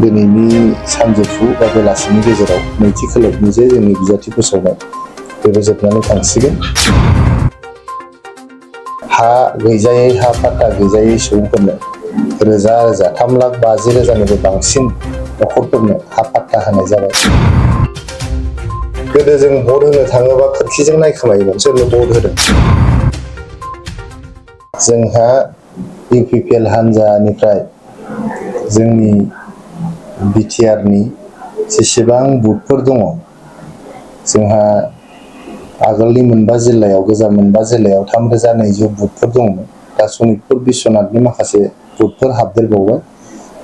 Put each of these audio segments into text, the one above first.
दिनैनि सानजौफु बा बेलासिनि गेजेराव नैथि खोलोबनि जे जोंनि बिजाथि फोसावनाय बेबो जोबनानै थांसिगोन। हा गैजायै हा पाट्टा गैजायै सुबुंफोरनो रोजा रोजा 3,50,000निबो बांसिन न'खरफोरनो हा पाट्टा होनाय जाबाय। गोदो जों भट होनो थाङोबा खोरखिजों नायखोमायोमोन सोरनो भट होदों। जोंहा UPPL हान्जानिफ्राय जोंनि बिटिआरनि जेसेबां बुथफोर दङ, जोंहा आगोलनि मोनबा जिल्लायाव गोजाम मोनबा जिल्लायाव 3,200 बुथफोर दंमोन। दा सनितपुर बिश्वनाथनि माखासे बुथफोर हाबदेरबावबाय।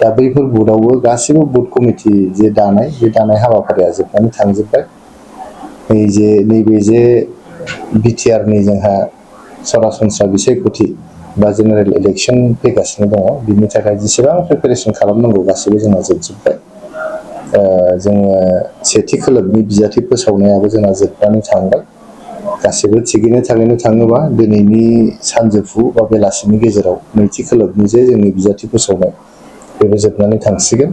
दा बैफोर बुथआवबो गासिबो बुथ कमिटि जे दानाय बे दानाय हाबाफारिया जोबनानै थांजोब्बाय। नैबे जे बिटिआरनि जोंहा सरासनस्रा बिसायख'थि बा जेनेरेल इलेक्सन फैगासिनो दङ, बिनि थाखाय जेसेबां प्रिपेरेसन खालामनांगौ गासिबो जोंहा जोबजोब्बाय। जोङो सेथि खोलोबनि बिजाथि फोसावनायाबो जोंहा जोबनानै थांबाय। गासिबो थिगैनो थाङोबा दिनैनि सानजौफु बा बेलासिनि गेजेराव नैथि खोलोबनि जे जोंनि बिजाथि फोसावनाय बेबो जोबनानै थांसिगोन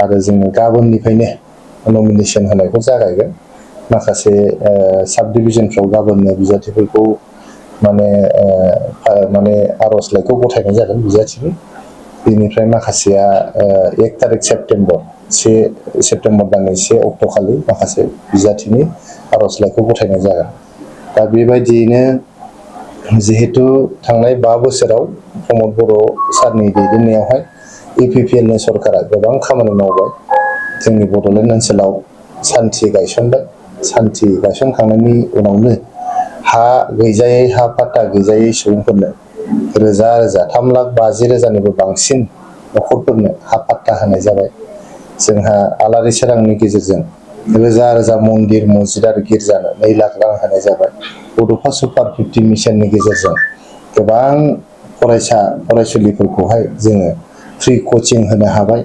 आरो जोङो गाबोननिफ्रायनो नमिनेसन होनायखौ जागायगोन। माखासे साब डिभिजनफ्राव गाबोननो बिजाथिफोरखौ माने आर'जलाइखौ गथायनाय जागोन बिजाथिनि। बेनिफ्राय माखासेया 1 तारिख सेप्तेम्बर दाननि 1 अक्ट'खालि माखासे बिजाथिनि आर'जलाइखौ गथायनाय जागोन। दा बेबायदियैनो जिहेतु थांनाय 5 बोसोराव प्रमद बर' सारनि दैदेननायावहाय UPPLनि सरकारा गोबां खामानि मावबाय। जोंनि बड'लेण्ड ओनसोलाव सान्थि गायसनबाय। सान्थि गायसनखांनायनि उनावनो हा गैजायै हा पाट्टा गैजायै सुबुंफोरनो रोजा रोजा 3,50,000निबो बांसिन न'खरफोरनो हा पाट्टा होनाय जाबाय। जोंहा आलारि सोरांनि गेजेरजों रोजा रोजा मन्दिर मस्जिद आरो गिर्जानो 2 लाख रां होनाय जाबाय। बड'फा सुपार 50 मिसननि गेजेरजों गोबां फरायसुलिफोरखौहाय जोङो फ्रि कचिं होनो हाबाय।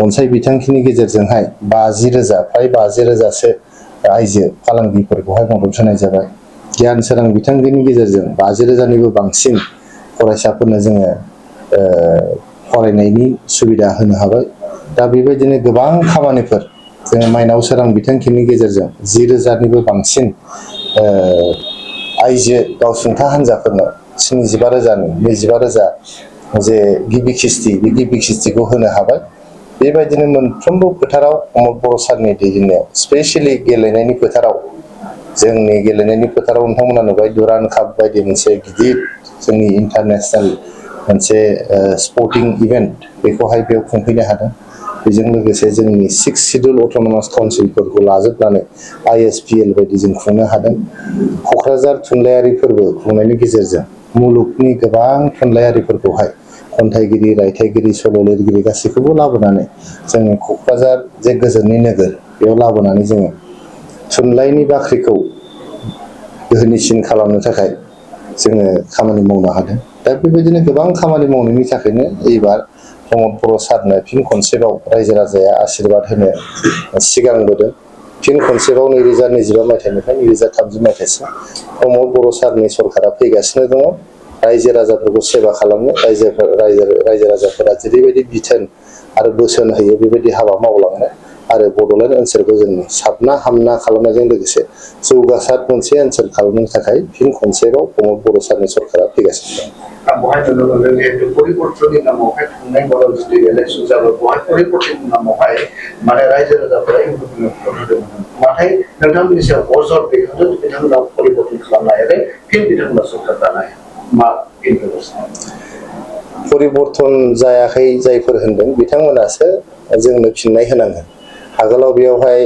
अनसाय बिथांखिनि गेजेरजोंहाय 50,000 फ्राय 50,000सो आइजो फालांगिफोरखौहाय मदद होनाय जाबाय। गियान सोरां बिथांखिनि गेजेरजों 50,000निबो बांसिन फरायसाफोरनो जोङो फरायनायनि सुबिदा होनो हाबाय। दा बेबायदिनो गोबां खामानिफोर जोङो माइनाव सोरां बिथांखिनि गेजेरजों 10,000निबो बांसिन आइजो गावसुंथा हान्जाफोरनो 75,000 25,000 जे गिबि खिस्ति बे गिबि खिस्तिखौ होनो हाबाय। बेबायदिनो मोनफ्रोमबो फोथाराव प्रमद बर' सारनि दैदेननायाव स्पेसियेलि गेलेनायनि फोथाराव जोंनि गेलेनायनि फोथाराव नोंथांमोना नुबाय दुरान्ड काप बायदि मोनसे गिदिर जोंनि इन्टारनेसनेल मोनसे स्पर्टिं इभेन्ट बेखौहाय बेयाव खुंफैनो हादों। बेजों लोगोसे जोंनि 6 सिडुल अट'नमास काउन्सिलफोरखौ लाजोबनानै ISPL बायदि जों खुंनो हादों। क'क्राझार थुनलाइयारि फोरबो खुंनायनि गेजेरजों मुलुगनि गोबां थुनलाइयारिफोरखौहाय खन्थाइगिरि, रायथाइगिरि, सल' लिरगिरि गासैखौबो लाबोनानै जोंनि क'क्राझार जे गोजोननि नोगोर बेयाव लाबोनानै जोङो थुनलाइनि बाख्रिखौ धोनिसिन खालामनो थाखाय जोङो खामानि मावनो हादों। दा बेबायदिनो गोबां खामानि मावनायनि थाखायनो एबार प्रमद बर' सारनो फिन खनसेबाव रायजो राजाया आशीर्बाद होनो सिगांबोदों। फिन खनसेबाव 2025 मायथाइनिफ्राय 2030 मायथाइसिम प्रमद बर' सारनि सरकारा फैगासिनो दङ। रायजो राजाफोरखौ सेबा खालामनो रायजो राजाफोरा जेरैबायदि बिथोन आरो बोसोन होयो बेबायदि हाबा मावलांनो आरो बड'लेण्ड ओनसोलखौ जोंनि साबना हामना खालामनायजों लोगोसे जौगासार मोनसे ओनसोल खालामनो थाखाय फिन खनसेबाव प्रमद बर' सारनि सरकारा फैगासिनो दं। बहाय नुनो मोनदों जिहेतु परिबर्तननि नामावहाय थांनाय बाराव जुदि इलेक्सन जाबाय बहाय परिबर्तननि नामावहाय माने रायजो राजाफोरा इउपिपिएल भट होदोंमोन। नाथाय नोंथांमोननि सायाव अजद दैखांदों बिथांमोना परिबर्तन खालामनो हायाखै, फिन बिथांमोना सरकार दानो हाया। मा परिबर्तन जायाखै जायफोर होनदों बिथांमोनासो जोंनो फिननाय होनांगोन। आगोलाव बेयावहाय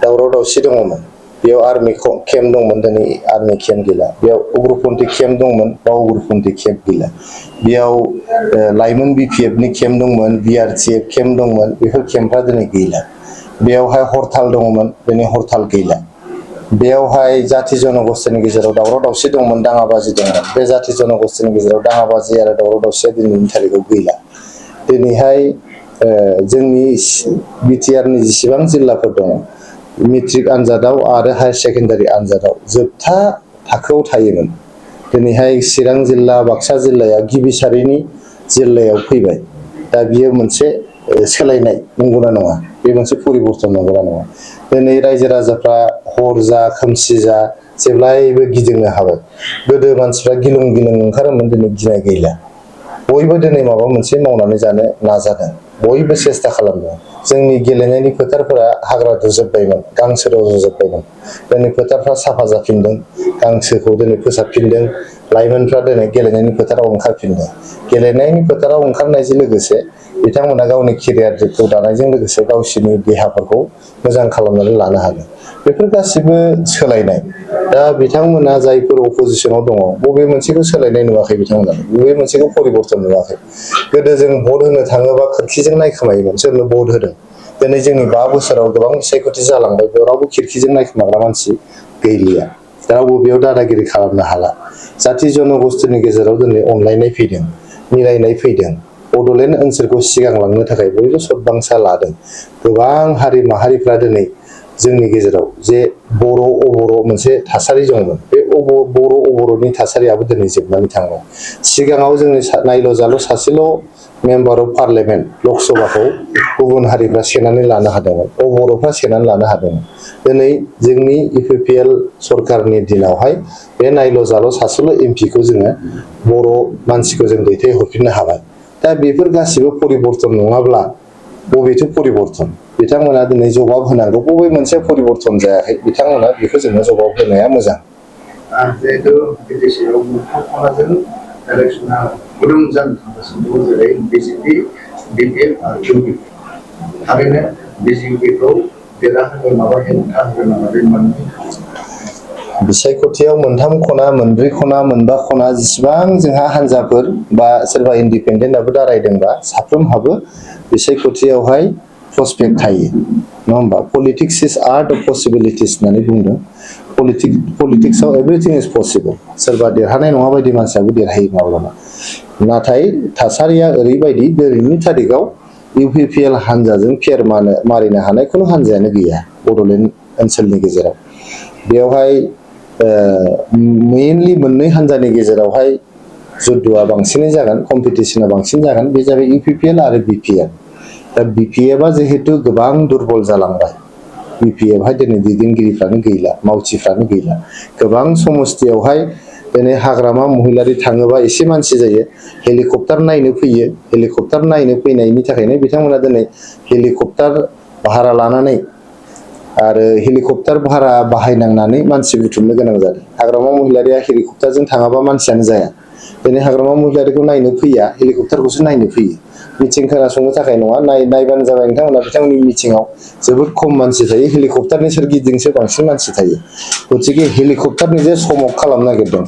दावराव दावसि दङमोन। बेयाव आर्मि केम्प दंमोन, दिनै आर्मि केम्प गैला। बेयाव उग्रपन्थी केम्प दंमोन, दा उग्रपन्थी केम्प गैला। बेयाव लाइमोन BPFनि केम्प दंमोन, BRTF केम्प दंमोन, बेफोर केम्पआ दिनै गैला। बेयावहाय हरताल दङमोन, दिनै हरताल गैला। बेयावहाय जाथि जनगोष्ठीनि गेजेराव दावराव दावसि दंमोन, दाङाबाजि दंमोन। बे जाथि जनगोष्ठीनि गेजेराव दाङाबाजि आरो दावराव दावसिया दिनैनि थारिखआव गैला। दिनैहाय जोंनि बिटिआरनि जेसेबां जिल्लाफोर दङ, मेट्रिक आनजादाव आरो हायार सेकेण्डारि आनजादाव जोबथा थाखोआव थायोमोन। दिनैहाय चिरां जिल्ला, बाक्सा जिल्लाया गिबि सारिनि जिल्लायाव फैबाय। दा बियो मोनसे सोलायनाय नंगौना नङा बे मोनसे परिबर्तन नंगौना नङा दिनै रायजो राजाफ्रा हर जा खोमसि जा जेब्लायबो गिदिंनो हाबाय गोदो मानसिफ्रा गिलुं गिलुं ओंखारोमोन दिनै गिनाय गैला बयबो दिनै माबा मोनसे मावनानै जानो नाजादों बयबो सेस्था खालामदों जोंनि गेलेनायनि फोथारफोरा हाग्रा दुजोबबायमोन गांसो रज'जोबबायमोन दिनै फोथारफ्रा साफा जाफिनदों गांसोखौ दिनै फोसाबफिनदों लाइमोनफ्रा दिनै गेलेनायनि फोथाराव ओंखारफिनदों गेलेनायनि फोथाराव ओंखारनायजों लोगोसे बिथांमोना गावनि केरियारखौ दानायजों लोगोसे गावसोरनि देहाफोरखौ मोजां खालामनानै लानो हादों बेफोर गासिबो सोलायनाय दा बिथांमोना जायफोर अपोजिशनाव दङ बबे मोनसेखौ सोलायनाय नुवाखै बिथांमोना बबे मोनसेखौ परिबर्तन नुवाखै गोदो जों भट होनो थाङोबा खोरखिजों नायखोमायोमोन सोरनो भट होदों दिनै जोंनि 5 बोसोराव गोबां बिसायख'थि जालांबाय बेयाव रावबो खिरखिजों नायखोमाग्रा मानसि गैलिया रावबो बेयाव दादागिरि खालामनो हाला जाथि जनगोष्ठीनि गेजेराव दिनै अनलायनाय फैदों मिलायनाय फैदों बड'लेण्ड ओनसोलखौ सिगांलांनो थाखाय बयबो सदबांसा लादों गोबां हारि माहारिफ्रा दिनै जोंनि गेजेराव जे बर' अबर' मोनसे थासारि दंमोन बे बर' अबर'नि थासारियाबो दिनै जोबनानै थांबाय सिगाङाव जोंनि नायल' जाल' सासेल' मेम्बार अफ पार्लियामेन्ट लकसभाखौ गुबुन हारिफ्रा सेनानै लानो हादोंमोन अबर'फ्रा सेनानै लानो हादोंमोन दिनै जोंनि UPPL सरकारनि दिनावहाय बे नायल' जाल' सासेल' एमपिखौ जोङो बर' मानसिखौ जों दैथायहरफिननो हाबाय दा बेफोर गासिबो परिबर्तन नङाब्ला बबेथो परिबर्तन बिथांमोना दिनै जवाब होनांगौ बबे मोनसे परिबर्तन जायाखै बिथांमोना बेखौ जोङो जवाब होनाया मोजां जिहेतु बिटिसिआव मोनथाम खनाजों इलेक्सना गुदुं जानो थांगासिनो दं जेरै BJP DPM आरो UPPL थारैनो BJPखौ देरहाहोनो माबा हेंथा होगोन नामा बे मोननै बिसायख'थियाव मोनथाम खना मोनब्रै खना मोनबा खना जेसेबां जोंहा हान्जाफोर बा सोरबा इन्डिपेन्डेन्टआबो दारायदोंबा साफ्रोमहाबो बिसायख'थियावहाय प्रसपेक्ट थायो नङा होमबा politics is art of possibilities होननानै बुंदों पलिटिक्सआव एभरिथिं इज पसिबल सोरबा देरहानाय नङा बायदि मानसियाबो देरहायो माब्लाबा नाथाय थासारिया ओरैबायदि दिनैनि थारिखआव UPPL हान्जाजों फेर मारिनो हानाय खुनु हान्जायानो गैया बड'लेण्ड ओनसोलनि गेजेराव बेवहाय मेइनलि मोननै हान्जानि गेजेरावहाय जुद्धआ बांसिनै जागोन कम्पिटिसना बांसिन जागोन बे जाबाय UPPL आरो BPF दा BPFआ जिहेतु गोबां दुरबल जालांबाय BPFहाय दिनै दैदेनगिरिफ्रानो गैला मावथिफ्रानो गैला गोबां समस्थियावहाय दिनै हाग्रामा महिलारि थाङोबा एसे मानसि जायो हेलिकप्टार नायनो फैयो हेलिकप्टार नायनो फैनायनि थाखायनो बिथांमोना दिनै हेलिकप्टार भारा लानानै आरो हेलिकप्टार भारा बाहायनांनानै मानसि बुथुमनो गोनां जादों हाग्रामा महिलारिया हेलिकप्टारजों थाङाबा मानसियानो जाया दिनै हाग्रामा महिलारिखौ नायनो फैया हेलिकप्टारखौसो नायनो फैयो मिटिं खोनासंनो थाखाय नङा नायबानो जाबाय नोंथांमोना बिथांमोननि मिटिङाव जोबोद खम मानसि थायो हेलिकप्टारनि सोरगिदिंसो बांसिन मानसि थायो गतिके हेलिकप्टारनि जे समक खालामनो नागिरदों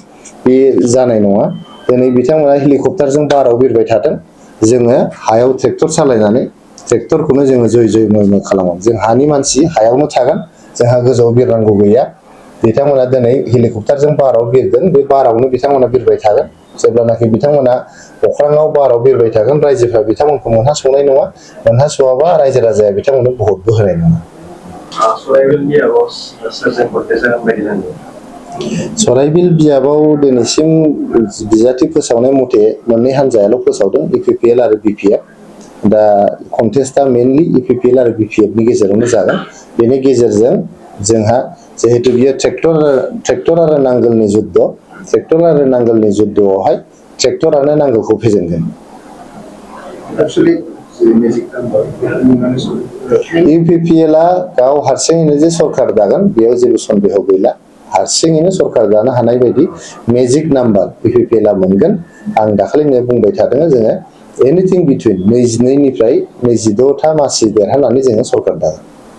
बे जानाय नङा दिनै बिथांमोना हेलिकप्टारजों बाराव बिरबाय थादों जोङो हायाव ट्रेक्टर सालायनानै ट्रेक्टरखौनो जोङो जय जय मय मय खालामो जों हानि मानसि हायावनो थागोन जोंहा गोजौआव बिरनांगौ गैया बिथांमोना दिनै हेलिकप्टारजों बाराव बिरगोन बे बारावनो बिथांमोना बिरबाय थागोन जेब्लानाखि बिथांमोना अख्राङाव बाराव बिरबाय थागोन रायजोफ्रा बिथांमोनखौ मोनहास'नाय नङा मोनहास'आबा रायजो राजाया बिथांमोननो भटबो होनाय नङा सराइबिल बियाबाव दिनैसिम बिजाथि फोसावनाय मथे मोननै हान्जायाल' फोसावदों UPPL आरो BPF दा कन्टेस्टआ मेइनलि UPPL आरो BPFनि गेजेरावनो जागोन बेनि गेजेरजों जोंहा जिहेतु बियो ट्रेक्टर आरो नांगोलनि जुद्ध ट्रेक्टर आरो नांगोलनि जुद्धआवहाय ट्रेक्टरानो नांगोलखौ फेजेनगोन UPPLआ गाव हारसिङैनो जे सरकार दागोन बेयाव जेबो सन्देह गैला हारसिङैनो सरकार दानो हानाय बायदि मेजिक नाम्बार UPPLआ मोनगोन आं दाखालिनो बुंबाय थादों जोङो एनिथिं बिटुइन 22 निफ्राय 22 मासि देरहानानै जोङो सरकार दागोन